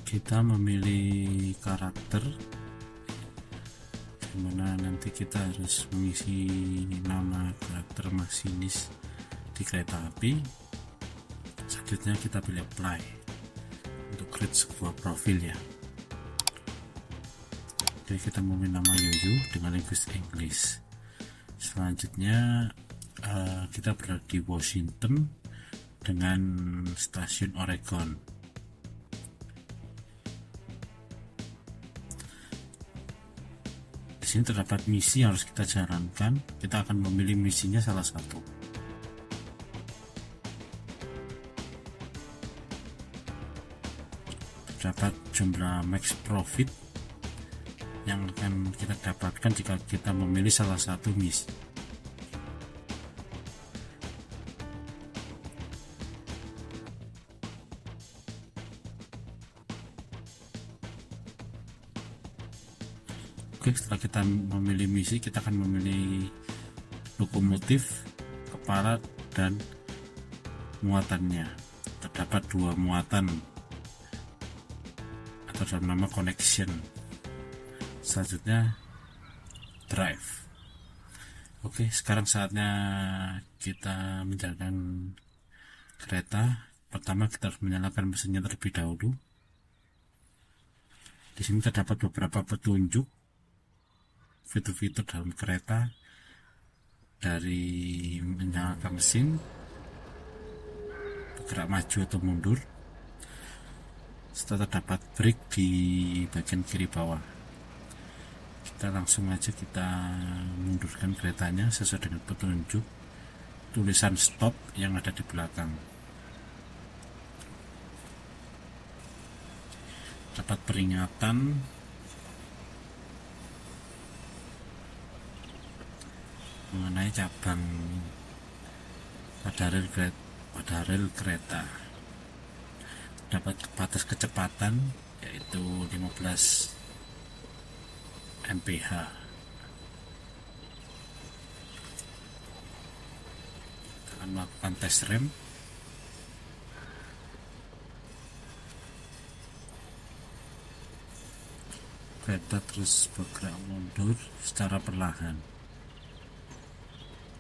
kita memilih karakter, dimana nanti kita harus mengisi nama karakter masinis di kereta api. Selanjutnya kita pilih apply untuk create sebuah profil ya. Oke, kita memilih nama Yuyu dengan language English. Selanjutnya kita berada di Washington dengan stasiun Oregon. Di sini terdapat misi yang harus kita jalankan. Kita akan memilih misinya salah satu. Terdapat jumlah max profit yang akan kita dapatkan jika kita memilih salah satu misi. Oke, setelah kita memilih misi, kita akan memilih lokomotif, kepala, dan muatannya. Terdapat dua muatan atau dalam nama connection. Selanjutnya drive. Oke, sekarang saatnya kita menjalankan kereta. Pertama kita harus menyalakan mesinnya terlebih dahulu. Di sini terdapat beberapa petunjuk fitur-fitur dalam kereta, dari menyalakan mesin, bergerak maju atau mundur, serta terdapat brake di bagian kiri bawah. Kita langsung aja kita mundurkan keretanya sesuai dengan petunjuk tulisan stop yang ada di belakang. Dapat peringatan mengenai cabang pada rel kereta. Dapat batas kecepatan yaitu 15 mph. Kita akan melakukan tes rem. Kereta terus bergerak mundur secara perlahan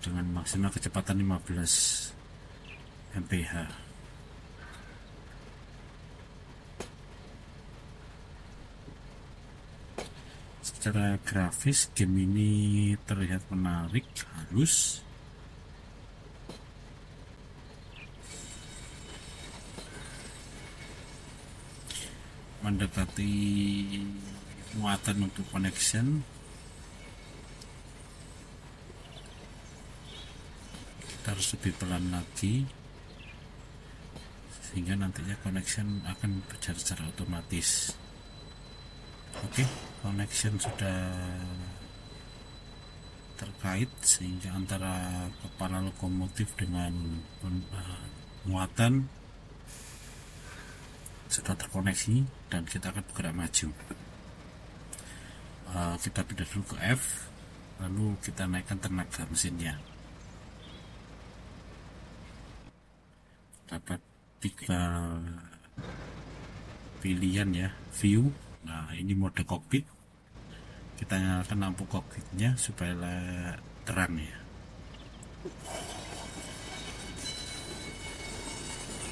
dengan maksimal kecepatan 15 mph. Secara grafis game ini terlihat menarik, halus. Mendekati muatan untuk connection. Kita harus lebih pelan lagi sehingga nantinya connection akan berjalan secara otomatis. Oke, connection sudah terkait sehingga antara kepala lokomotif dengan muatan sudah terkoneksi dan kita akan bergerak maju. Kita pindah dulu ke F, lalu kita naikkan tenaga mesinnya. Dapat 3 pilihan ya, view. Nah, ini mode kokpit. Kita nyalakan lampu kokpitnya supaya terang ya.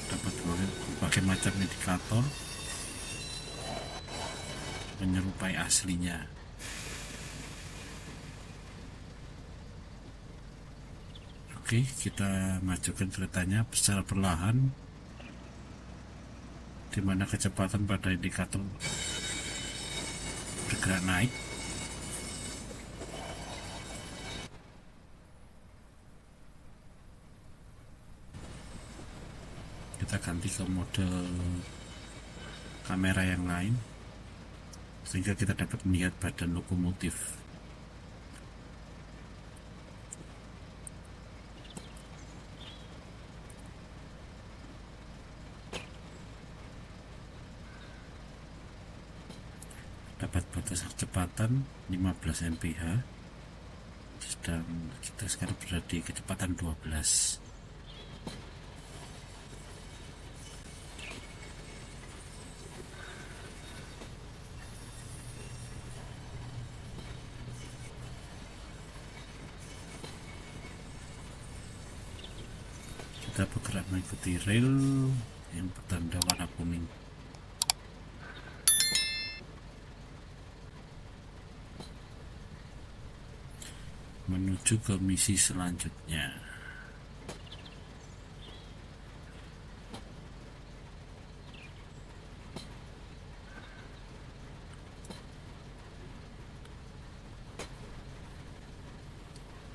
Dapat berbagai macam indikator menyerupai aslinya. Oke, kita majukan keretanya secara perlahan, dimana kecepatan pada indikator bergerak naik. Kita ganti ke mode kamera yang lain sehingga kita dapat melihat badan lokomotif. Dapat batas kecepatan 15 mph, sedang kita sekarang berada di kecepatan 12. kita bergerak mengikuti rel yang bertanda warna kuning. Menuju ke misi selanjutnya.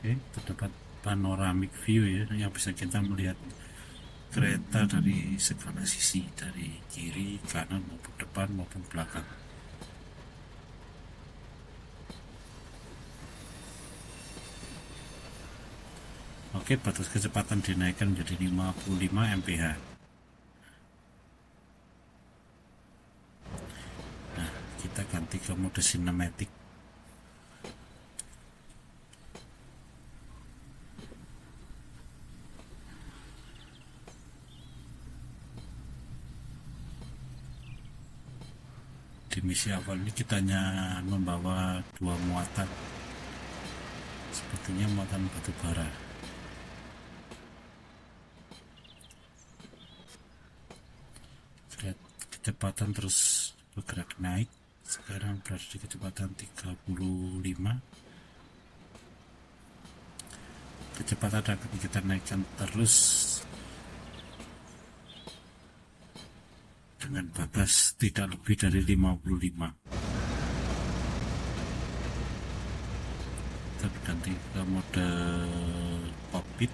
Oke, terdapat panoramic view ya, yang bisa kita melihat kereta dari segala sisi, dari kiri, kanan, maupun depan maupun belakang. Oke, batas kecepatan dinaikkan menjadi 55 mph. Nah, kita ganti ke mode sinematik. Di misi awal ini kita hanya membawa 2 muatan, sepertinya muatan batu bara. Kecepatan terus bergerak naik, sekarang berada di kecepatan 35. Kecepatan akan kita naikkan terus dengan batas tidak lebih dari 55. Kita berganti ke mode cockpit.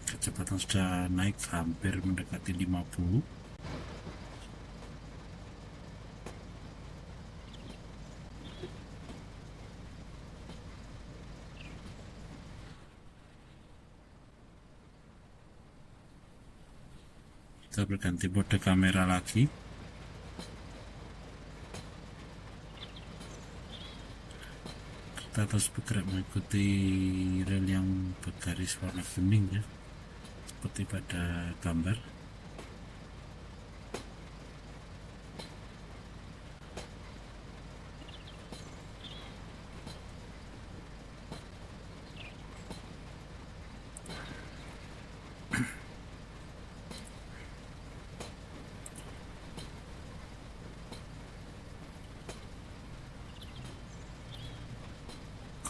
Kecepatan sudah naik hampir mendekati 50. Kita berganti mode kamera lagi. Kita terus bergerak mengikuti rel yang bergaris warna kuning ya, seperti pada gambar.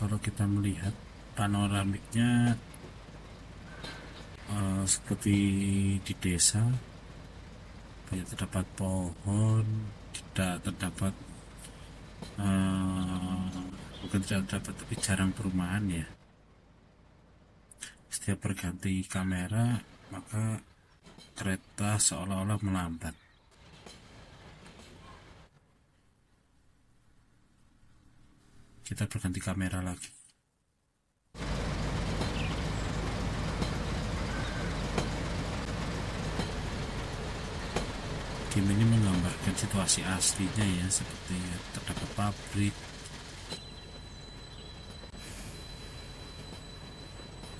Kalau kita melihat panoramiknya seperti di desa, banyak terdapat pohon, tidak terdapat bukan tidak terdapat tapi jarang perumahan ya. Setiap berganti kamera maka kereta seolah-olah melambat. Kita berganti kamera lagi. Game ini menggambarkan situasi aslinya ya, seperti terdapat pabrik,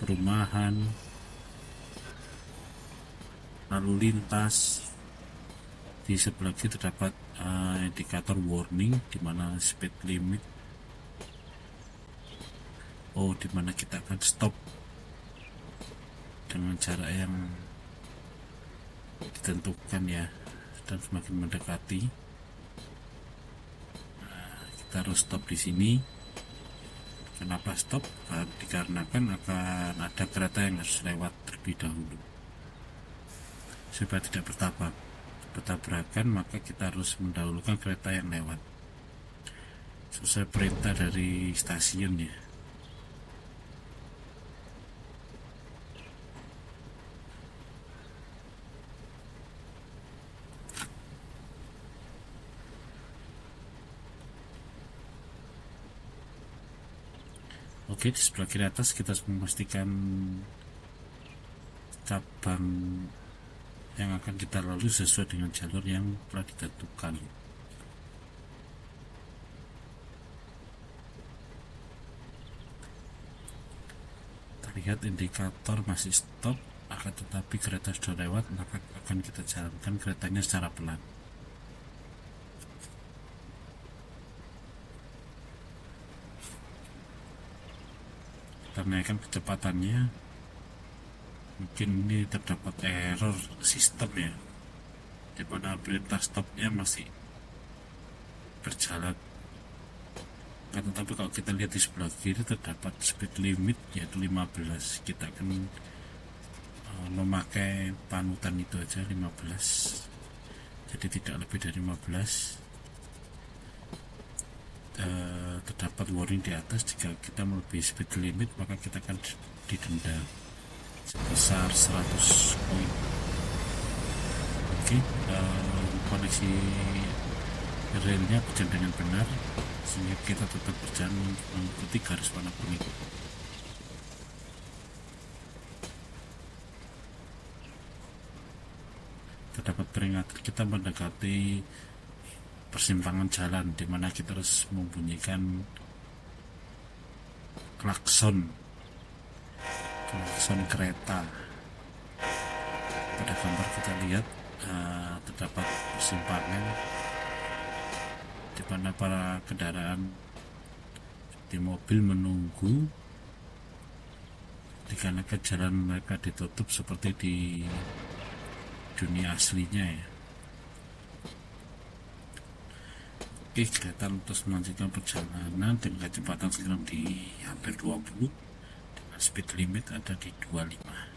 perumahan, lalu lintas. Di sebelah kiri terdapat indikator warning di mana speed limit. Oh, di mana kita akan stop dengan jarak yang ditentukan ya, dan semakin mendekati. Nah, kita harus stop di sini. Kenapa stop? Dikarenakan akan ada kereta yang harus lewat terlebih dahulu. Supaya tidak bertabrakan, maka kita harus mendahulukan kereta yang lewat sesuai perintah dari stasiun ya. Oke, di sebelah kiri atas kita harus memastikan cabang yang akan kita lalui sesuai dengan jalur yang telah ditentukan. Terlihat indikator masih stop, akan tetapi kereta sudah lewat, maka akan kita jalankan keretanya secara pelan. kita naikkan kecepatannya. Mungkin ini terdapat error sistem ya, dimana perintah stopnya masih berjalan. Tetapi kalau kita lihat di sebelah kiri terdapat speed limit yaitu 15. Kita akan memakai panutan itu aja 15, jadi tidak lebih dari 15. Terdapat warning di atas, jika kita melebihi speed limit maka kita akan didenda sebesar 100 koin. Oke, koneksi relnya berjalan dengan benar sehingga kita tetap berjalan mengikuti garis warna kuning. Terdapat peringatan kita mendekati persimpangan jalan, di mana kita harus membunyikan klakson kereta. Pada gambar kita lihat terdapat persimpangan di mana para kendaraan di mobil menunggu dikarenakan jalan mereka ditutup seperti di dunia aslinya ya. Oke, kereta terus melanjutkan perjalanan dengan kecepatan sekitar di hampir 20, dengan speed limit ada di 25.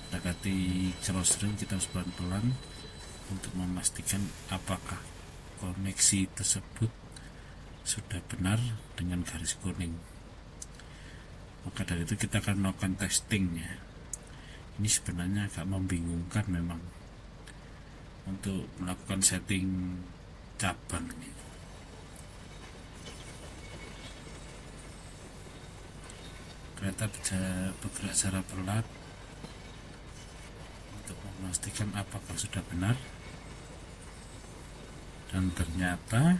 Mendekati crossrail kita harus pelan-pelan untuk memastikan apakah koneksi tersebut sudah benar dengan garis kuning. Maka dari itu kita akan melakukan testingnya. Ini sebenarnya agak membingungkan memang untuk melakukan setting cabang ini. Kereta bergerak secara pelan untuk memastikan apakah sudah benar, dan ternyata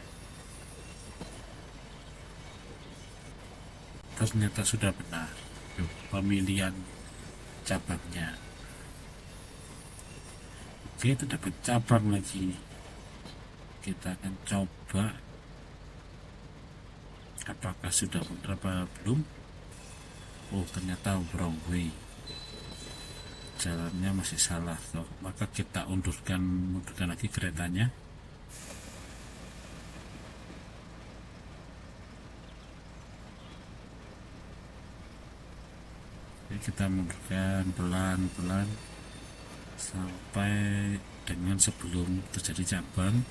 sudah benar pemilihan cabangnya. Oke, terdapat cabang lagi. Kita akan coba apakah sudah benar apa belum. Oh, ternyata wrong way, jalannya masih salah. Maka kita mundurkan lagi keretanya. Kita mundurkan pelan-pelan sampai dengan sebelum terjadi cabang,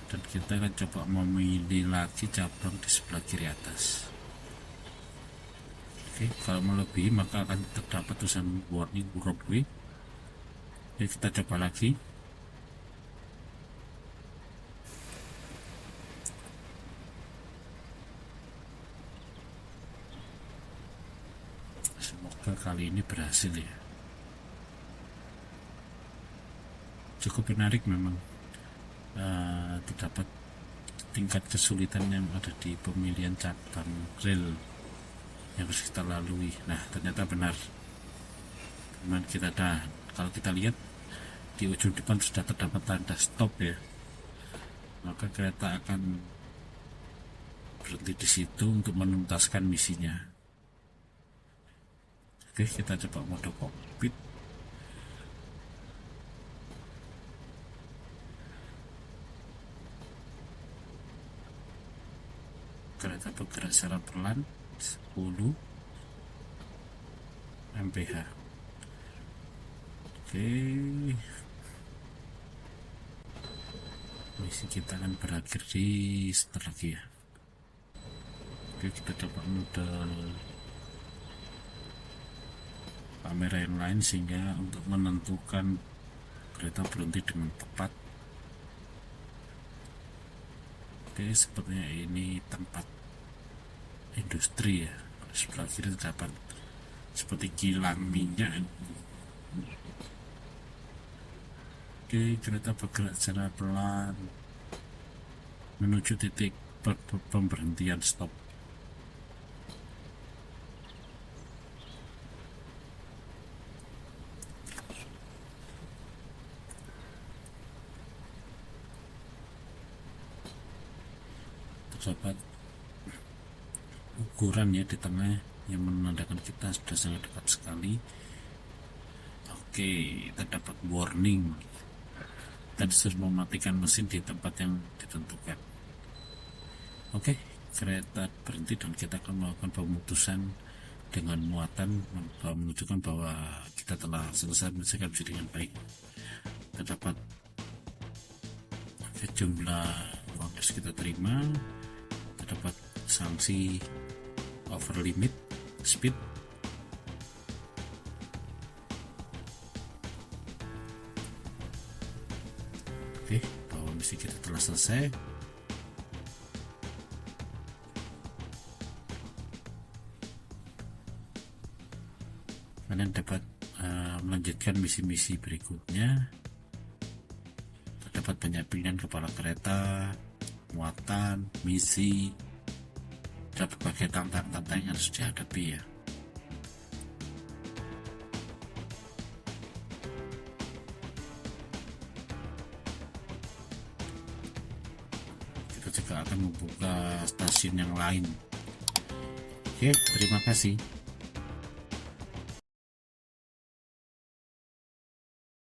dan kita akan coba memilih lagi cabang di sebelah kiri atas. Oke, kalau melebihi maka akan terdapat tulisan warning roadway. Oke, kita coba lagi. Semoga kali ini berhasil ya. Cukup menarik memang. Terdapat tingkat kesulitan yang ada di pemilihan cabang rel yang harus kita lalui. Nah, ternyata benar. Kalau kita lihat di ujung depan sudah terdapat tanda stop ya, maka kereta akan berhenti di situ untuk menuntaskan misinya. Oke, kita coba mode cockpit. Kereta bergerak secara pelan 10 mph. Oke, misi kita akan berakhir di setelah lagi ya. Oke, kita coba mode kamera yang lain sehingga untuk menentukan kereta berhenti dengan tepat. Oke, sepertinya ini tempat industri ya. Sebelah kiri terdapat seperti kilang minyak. Oke, kereta bergerak secara pelan menuju titik pemberhentian stop. sahabat, ukuran ya di tengah yang menandakan kita sudah sangat dekat sekali. Oke, kita dapat warning, kita disuruh mematikan mesin di tempat yang ditentukan. Oke, kereta berhenti dan kita akan melakukan pemutusan dengan muatan menunjukkan bahwa kita telah selesai menyelesaikan mesin dengan baik. Kita dapat jumlah uang yang kita terima, kita dapat sanksi over limit speed. Oke, bahwa misi kita telah selesai. Kalian dapat melanjutkan misi-misi berikutnya. Terdapat banyak pilihan kepala kereta, muatan, misi, dan berbagai tantangan yang harus dihadapi ya. Kita juga akan membuka stasiun yang lain. Oke, terima kasih.